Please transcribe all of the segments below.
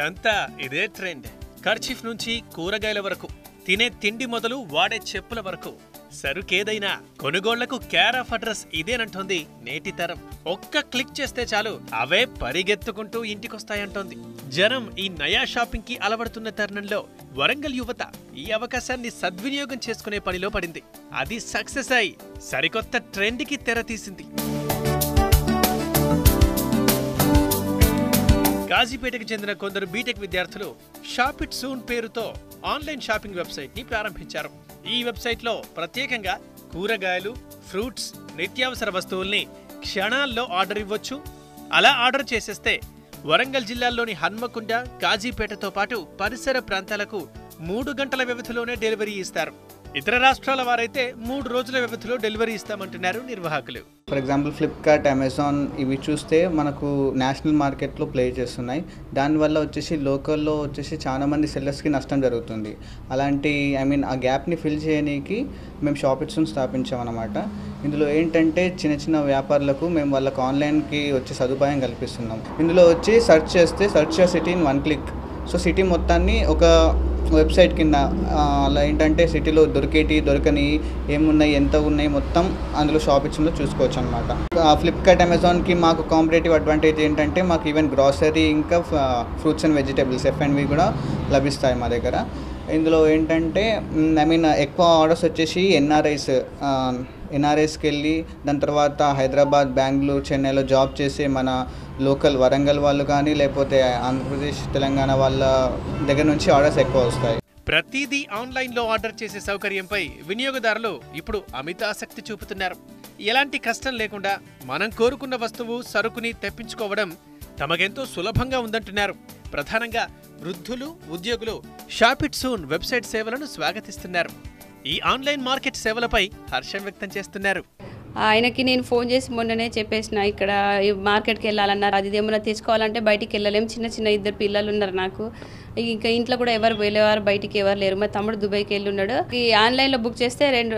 ఇప్పుడంతా ఇదే trend. Kerchief నుంచి కూరగాయల వరకు, తినే తిండి మొదలు వాడే చెప్పుల వరకు, సరుకేదైనా కొనుగోళ్లకు కేర్ ఆఫ్ అడ్రస్ ఇదేనంటోంది నేటి తరం. ఒక్క క్లిక్ చేస్తే చాలు అవే పరిగెత్తుకుంటూ ఇంటికొస్తాయంటోంది. జనం ఈ నయా షాపింగ్ కి అలవడుతున్న తరుణంలో వరంగల్ యువత ఈ అవకాశాన్ని సద్వినియోగం చేసుకునే పనిలో పడింది. అది సక్సెస్ అయి సరికొత్త ట్రెండ్ కి తెర తీసింది. కాజీపేటకు చెందిన కొందరు బీటెక్ విద్యార్థులు షాప్ ఇట్ సూన్ పేరుతో ఆన్లైన్ షాపింగ్ వెబ్సైట్ ని ప్రారంభించారు. ఈ వెబ్సైట్ లో ప్రత్యేకంగా కూరగాయలు, ఫ్రూట్స్, నిత్యావసర వస్తువుల్ని క్షణాల్లో ఆర్డర్ ఇవ్వచ్చు. అలా ఆర్డర్ చేసేస్తే వరంగల్ జిల్లాలోని హన్మకొండ, కాజీపేటతో పాటు పరిసర ప్రాంతాలకు 3 గంటల వ్యవధిలోనే డెలివరీ ఇస్తారు. ఇతర రాష్ట్రాల వారైతే 3 రోజుల వ్యవధిలో డెలివరీ ఇస్తామంటున్నారు నిర్వాహకులు. ఫర్ ఎగ్జాంపుల్ ఫ్లిప్కార్ట్, అమెజాన్ ఇవి చూస్తే మనకు నేషనల్ మార్కెట్లో ప్లే చేస్తున్నాయి. దానివల్ల వచ్చేసి లోకల్లో వచ్చేసి చాలా మంది సెల్లర్స్కి నష్టం జరుగుతుంది. అలాంటి ఆ గ్యాప్ని ఫిల్ చేయడానికి మేము షాప్ ఇట్ సూన్ స్థాపించామన్నమాట. ఇందులో ఏంటంటే చిన్న చిన్న వ్యాపారులకు మేము వాళ్ళకు ఆన్లైన్కి వచ్చే సదుపాయం కల్పిస్తున్నాం. ఇందులో వచ్చి సెర్చ్ చేస్తే search city in 1 click. So city మొత్తాన్ని ఒక వెబ్సైట్ కింద అలా ఏంటంటే సిటీలో దొరకని ఏమున్నాయి, ఎంత ఉన్నాయి మొత్తం అందులో షాప్ ఇచ్చిందో చూసుకోవచ్చు అనమాట. ఫ్లిప్కార్ట్, అమెజాన్కి మాకు కాంపిటేటివ్ అడ్వాంటేజ్ ఏంటంటే మాకు ఈవెన్ గ్రాసరీ ఇంకా ఫ్రూట్స్ అండ్ వెజిటేబుల్స్ F&B కూడా లభిస్తాయి మా దగ్గర. ఇందులో ఏంటంటే ఎక్కువ ఆర్డర్స్ వచ్చేసి ఎన్ఆర్ఐస్కి వెళ్ళి దాని తర్వాత హైదరాబాద్, బెంగళూరు, చెన్నైలో జాబ్ చేసే మన లోకల్ వరంగల్ వాళ్ళు కానీ లేకపోతే ఆంధ్రప్రదేశ్, తెలంగాణ వాళ్ళ దగ్గర నుంచి ఆర్డర్స్ ఎక్కువ వస్తాయి. ప్రతిదీ ఆన్లైన్లో ఆర్డర్ చేసే సౌకర్యంపై వినియోగదారులు ఇప్పుడు అమిత ఆసక్తి చూపుతున్నారు. ఎలాంటి కష్టం లేకుండా మనం కోరుకున్న వస్తువు, సరుకుని తెప్పించుకోవడం తమకెంతో సులభంగా ఉందంటున్నారు. ప్రధానంగా వృద్ధులు, ఉద్యోగులు షాప్ ఇట్ సూన్ వెబ్సైట్ సేవలను స్వాగతిస్తున్నారు. ఈ ఆన్లైన్ మార్కెట్ సేవలపై హర్షం వ్యక్తం చేస్తున్నారు. ఆయనకి నేను ఫోన్ చేసి మొన్ననే చెప్పేసిన, ఇక్కడ మార్కెట్కి వెళ్ళాలన్నారు. అది ఏమన్నా తెచ్చుకోవాలంటే బయటికి వెళ్ళలేము. చిన్న 2 పిల్లలు ఉన్నారు నాకు. ఇంకా ఇంట్లో కూడా ఎవరు వెళ్ళేవారు, బయటికి ఎవరు లేరు. మా తమ్ముడు దుబాయ్కి వెళ్ళి ఉన్నాడు. ఈ ఆన్లైన్లో బుక్ చేస్తే 2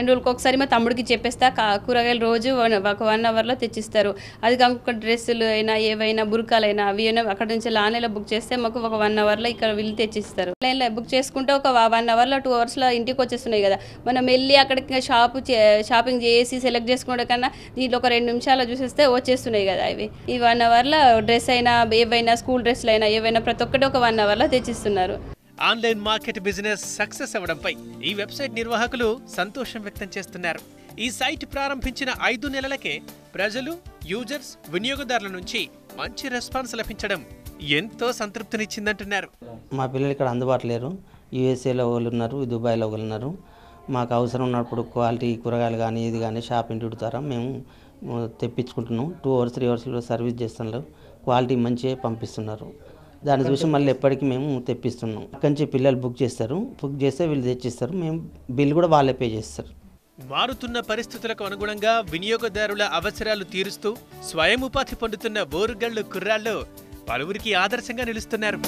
రోజులకు ఒకసారి మా తమ్ముడికి చెప్పేస్తా, కూరగాయలు రోజు ఒక 1 అవర్లో తెచ్చిస్తారు. అది కాకుండా డ్రెస్సులు అయినా ఏవైనా బుర్కాలైనా అవి అయినా అక్కడ నుంచి ఆన్లైన్లో బుక్ చేస్తే మాకు ఒక 1 అవర్లో ఇక్కడ వీళ్ళు తెచ్చిస్తారు. ఆన్లైన్లో బుక్ చేసుకుంటే ఒక 1 అవర్లో 2 అవర్స్లో ఇంటికి వచ్చేస్తున్నాయి కదా. మనం వెళ్ళి అక్కడికి షాపింగ్ చేసి సెలెక్ట్ చేసుకుంటే కన్నా దీంట్లో ఒక 2 నిమిషాలు చూసేస్తే వచ్చేస్తున్నాయి కదా. ఈ 1 అవర్లో డ్రెస్ అయినా ఏవైనా స్కూల్ డ్రెస్లు అయినా ఏవైనా ప్రతి ఒక్కటి ఒక 1 అవర్లో తెచ్చిస్తున్నారు. ఆన్లైన్ మార్కెట్ బిజినెస్ సక్సెస్ అవ్వడంపై ఈ వెబ్సైట్ నిర్వాహకులు సంతోషం వ్యక్తం చేస్తున్నారు. ఈ సైట్ ప్రారంభించిన 5 నెలలకే ప్రజలు, యూజర్స్, వినియోగదారుల నుంచి మంచి రెస్పాన్స్ లభించడం ఎంతో సంతృప్తినిచ్చిందంటున్నారు. మా పిల్లలు ఇక్కడ అందుబాటులో లేరు. యూఎస్ఏలో ఒకళ్ళు ఉన్నారు, దుబాయ్లో ఒకళ్ళు ఉన్నారు. మాకు అవసరం ఉన్నప్పుడు క్వాలిటీ కూరగాయలు కానీ ఇది కానీ షాప్ ఇంటి ద్వారా మేము తెప్పించుకుంటున్నాం. 2 అవర్స్ 3 అవర్స్లో సర్వీస్ చేస్తున్నారు. క్వాలిటీ మంచిగా పంపిస్తున్నారు. దాన్ని చూసి మళ్ళీ ఎప్పటికీ మేము తెప్పిస్తున్నాం. అక్కడి నుంచి పిల్లలు బుక్ చేస్తే వీళ్ళు తెచ్చిస్తారు. మేము బిల్ కూడా వాళ్ళే పే చేస్తారు. మారుతున్న పరిస్థితులకు అనుగుణంగా వినియోగదారుల అవసరాలు తీరుస్తూ స్వయం ఉపాధి పొందుతున్న బోరుగళ్లు కుర్రాళ్ళు పలువురికి ఆదర్శంగా నిలుస్తున్నారు.